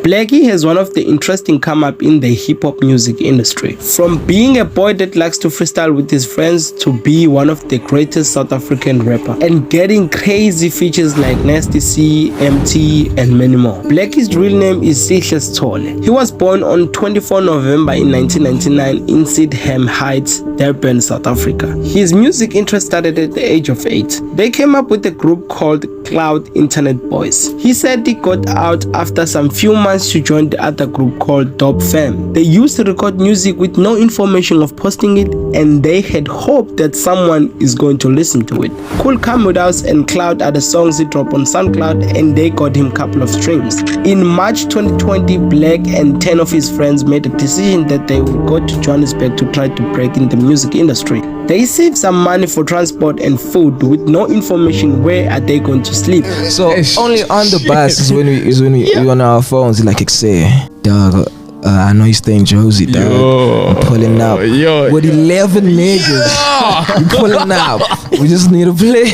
Blxckie has one of the interesting come up in the hip-hop music industry. From being a boy that likes to freestyle with his friends to be one of the greatest South African rapper and getting crazy features like Nasty C, MT and many more. Blxckie's real name is Sihle Tole. He was born on 24 November in 1999 in Sydenham Heights, Durban, South Africa. His music interest started at the age of 8. They came up with a group called Cloud Internet Boys. He said he got out after some few months to join the other group called Dope Fam. They used to record music with no information of posting it, and they had hoped that someone is going to listen to it. Cool Come With Us and Cloud are the songs he dropped on SoundCloud, and they got him a couple of streams. In March 2020, Black and 10 of his friends made a decision that they would go to Johannesburg to try to break in the music industry. They saved some money for transport and food with no information where are they going to sleep. So only on the bus is when we on our phones like say, dog, I know you stay in Josie, dog. I'm pulling up with 11 niggas. You pulling up. We just need to play.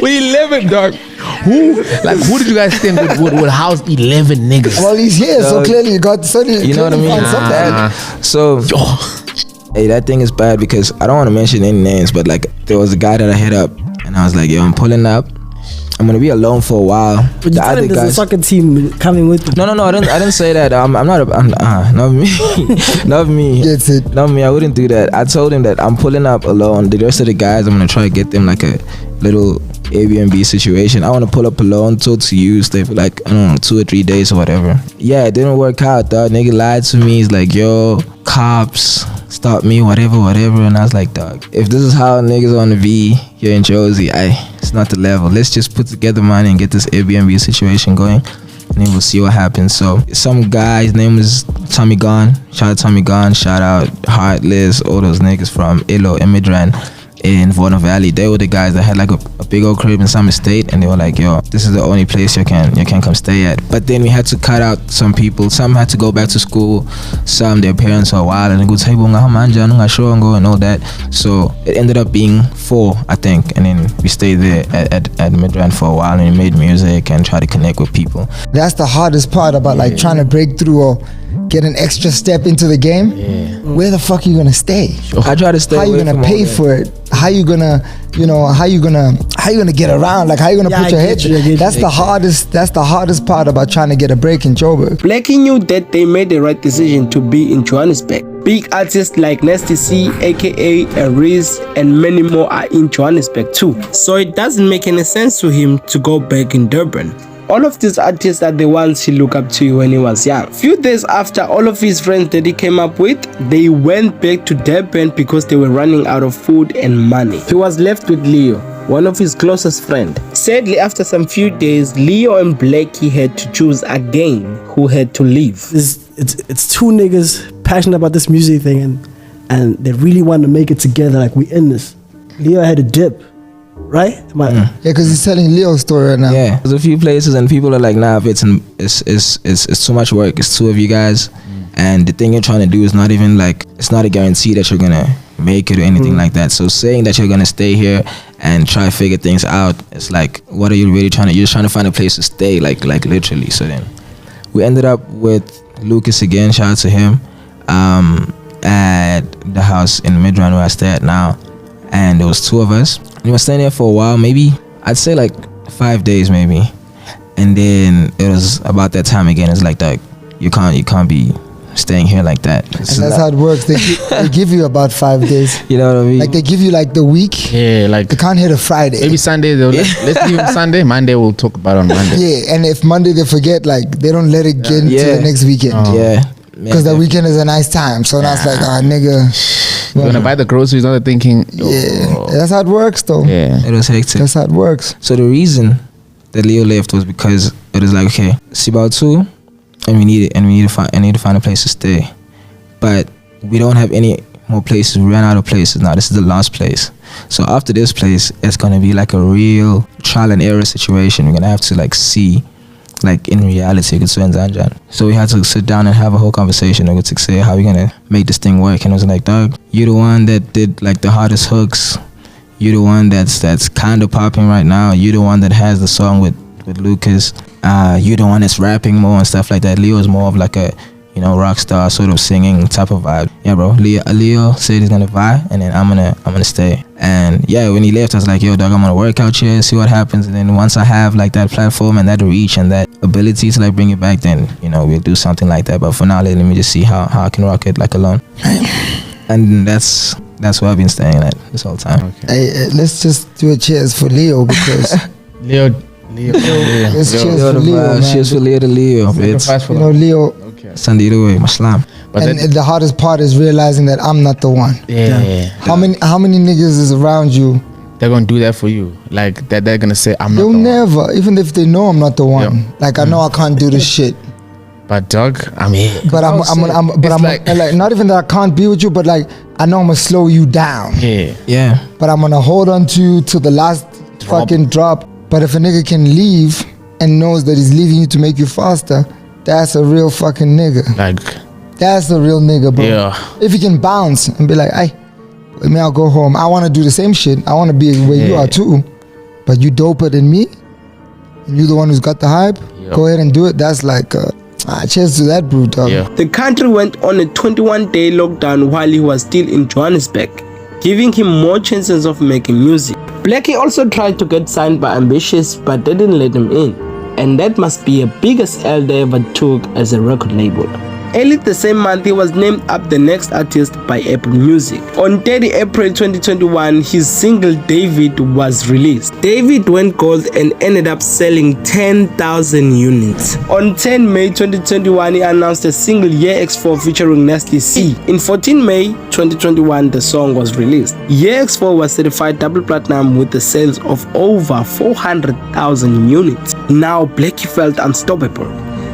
With 11, dog. Who did you guys think would house 11 niggas? Well, he's here, so clearly you got Sonny. You know what I mean? So. Hey, that thing is bad because I don't want to mention any names, but like there was a guy that I hit up and I was like, yo, I'm pulling up. I'm gonna be alone for a while. But you said there's a soccer team coming with you. No, I didn't say that. I'm not not me. Not me. That's it. Not me. I wouldn't do that. I told him that I'm pulling up alone. The rest of the guys, I'm gonna try to get them like a little Airbnb situation. I want to pull up alone, talk to you, stay for like, I don't know, 2 or 3 days or whatever. Yeah, it didn't work out, dog. Nigga lied to me. He's like, yo, cops, stop me, whatever. And I was like, dog, if this is how niggas on the V here in Josie, it's not the level. Let's just put together money and get this Airbnb situation going, and then we'll see what happens. So some guy, his name is Tommy Gunn. Shout out Tommy Gunn. Shout out Heartless, all those niggas from Ilo, Immigrant in Vorno Valley. They were the guys that had like a big old crib in some estate, and they were like, yo, this is the only place you can come stay at. But then we had to cut out some people. Some had to go back to school, some their parents for a while, and go say and all that. So it ended up being 4, I think, and then we stayed there at Midrand for a while, and we made music and tried to connect with people. That's the hardest part about like trying to break through or get an extra step into the game. Where the fuck are you gonna stay? I try to stay. How are you gonna pay for it? How you gonna, how you gonna get around? Like how you gonna put your head? That's the hardest part about trying to get a break in Joburg. Blxckie knew that they made the right decision to be in Johannesburg. Big artists like Nasty C, aka a-reece, and many more are in Johannesburg too. So it doesn't make any sense to him to go back in Durban. All of these artists are the ones he looked up to when he was young. Few days after all of his friends that he came up with, they went back to Durban because they were running out of food and money. He was left with Leo, one of his closest friends. Sadly, after some few days, Leo and Blxckie had to choose again who had to leave. It's 2 niggas passionate about this music thing, and they really want to make it together. Like, we in this. Leo had a dip. Right? Yeah, because he's telling Leo's story right now. Yeah, there's a few places and people are like, nah, it's too much work. It's 2 of you guys, and the thing you're trying to do is not even like, it's not a guarantee that you're gonna make it or anything like that. So saying that you're gonna stay here and try to figure things out, it's like, what are you really trying to? You're just trying to find a place to stay, like literally. So then we ended up with Lucas again. Shout out to him, at the house in Midrand where I stay at now, and there was 2 of us. We were staying there for a while, maybe I'd say like 5 days maybe, and then it was about that time again. It's like that you can't be staying here like that. And that's how it works. They give you about 5 days. You know what I mean? Like they give you like the week. Yeah, like they can't hit a Friday. Maybe Sunday let's give them Sunday. Monday we'll talk about on Monday. Yeah, and if Monday they forget, like they don't let it get into the next weekend. Yeah. Because the weekend is a nice time. So now it's like, nigga. You're gonna buy the groceries, not thinking. Yeah, that's how it works, though. Yeah, it was hectic. That's how it works. So the reason that Leo left was because it was like, okay, it's about 2, and we need to find a place to stay, but we don't have any more places. We ran out of places now. This is the last place. So after this place, it's gonna be like a real trial and error situation. We're gonna have to like see, like in reality, so we had to sit down and have a whole conversation to say how we're gonna make this thing work. And I was like, dog, you're the one that did like the hardest hooks, you're the one that's kind of popping right now, you're the one that has the song with Lucas, you the one that's rapping more and stuff like that. Leo is more of like a, you know, rock star sort of singing type of vibe. Yeah, bro. Leo said he's gonna vibe, and then I'm gonna stay. And yeah, when he left, I was like, yo, dog, I'm gonna work out here, see what happens. And then once I have like that platform and that reach and that ability to like bring it back, then, you know, we'll do something like that. But for now, let me just see how I can rock it like alone. And that's where I've been staying at this whole time. Okay. Hey, let's just do a cheers for Leo, because Leo. Let's cheers for Leo, man. Cheers for Leo to Leo, bitch. You know, Leo. Okay. Sunday away, Muslim. But And the hardest part is realizing that I'm not the one. yeah. How many niggas is around you? They're gonna do that for you. Like that, they're gonna say, I'm not They'll the one. never, even if they know I'm not the one. Yeah. Like I know I can't do this shit, But dog, I'm here. but I'm like- like not even that I can't be with you, but like I know I'm gonna slow you down. Yeah. Yeah. But I'm gonna hold on to you till the last fucking drop. But if a nigga can leave and knows that he's leaving you to make you faster, that's a real fucking nigga. Like, That's a real nigga, bro. yeah. If he can bounce and be like, hey, let me, I'll go home. I want to do the same shit. I want to be where you are too. But you doper than me. And you the one who's got the hype. Yep. Go ahead and do it. That's like, cheers to that, bro, dog. Yeah. The country went on a 21-day lockdown while he was still in Johannesburg, giving him more chances of making music. Blxckie also tried to get signed by Ambitious, but they didn't let him in, and that must be the biggest L they ever took as a record label. Early the same month, he was named up the next artist by Apple Music. On 30 April 2021, his single David was released. David went gold and ended up selling 10,000 units. On 10 May 2021, he announced a single X4 featuring Nasty C. In 14 May 2021, the song was released. X4 was certified double platinum with the sales of over 400,000 units. Now Blxckie felt unstoppable.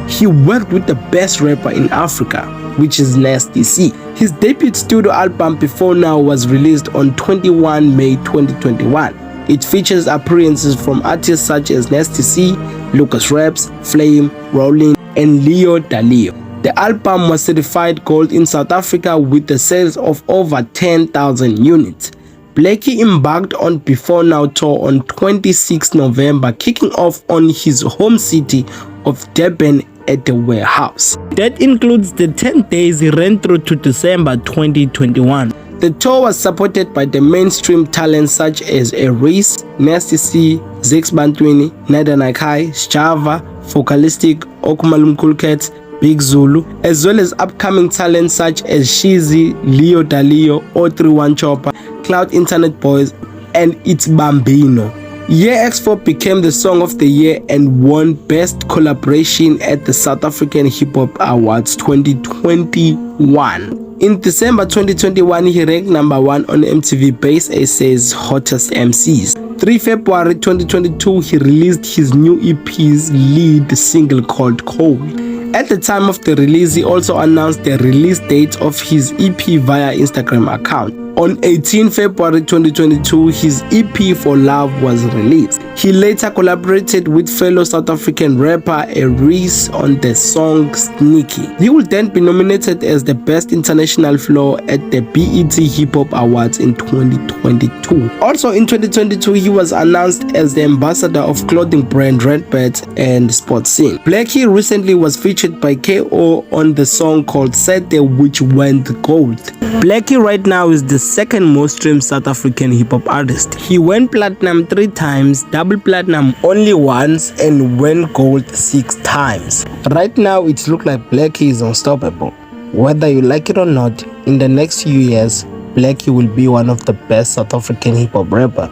He worked with the best rapper in Africa, which is Nasty C. His debut studio album Before Now was released on 21 May 2021. It features appearances from artists such as Nasty C, Lucas Raps, Flame, Rollin, and Leo Dalio. The album was certified gold in South Africa with the sales of over 10,000 units. Blxckie embarked on Before Now tour on 26 November, kicking off on his home city of Durban at the warehouse. That includes the 10 days he ran through to December 2021. The tour was supported by the mainstream talents such as a-reece, Nasty C, Zixbantwini, Nadanaikai, Sjava, Focalistic, Okumalumkulket, Big Zulu, as well as upcoming talents such as Shizzy, Leo Dalio, 031 Chopper, Cloud Internet Boys, and It's Bambino. X4 became the Song of the Year and won Best Collaboration at the South African Hip Hop Awards 2021. In December 2021, he ranked number 1 on MTV Base SA's Hottest MCs. 3 February 2022, he released his new EP's lead single called Cold. At the time of the release, he also announced the release date of his EP via Instagram account. On 18 February 2022, his EP For Love was released. He later collaborated with fellow South African rapper a-reece on the song Sneaky. He will then be nominated as the Best International Flow at the BET Hip Hop Awards in 2022. Also in 2022, he was announced as the ambassador of clothing brand Redbird and Sports Scene. Blxckie recently was featured by KO on the song called Sete, which went gold. Blxckie right now is the second most streamed South African hip hop artist. He went platinum 3 times, double platinum only once, and went gold 6 times. Right now it looks like Blxckie is unstoppable. Whether you like it or not, in the next few years, Blxckie will be one of the best South African hip hop rapper.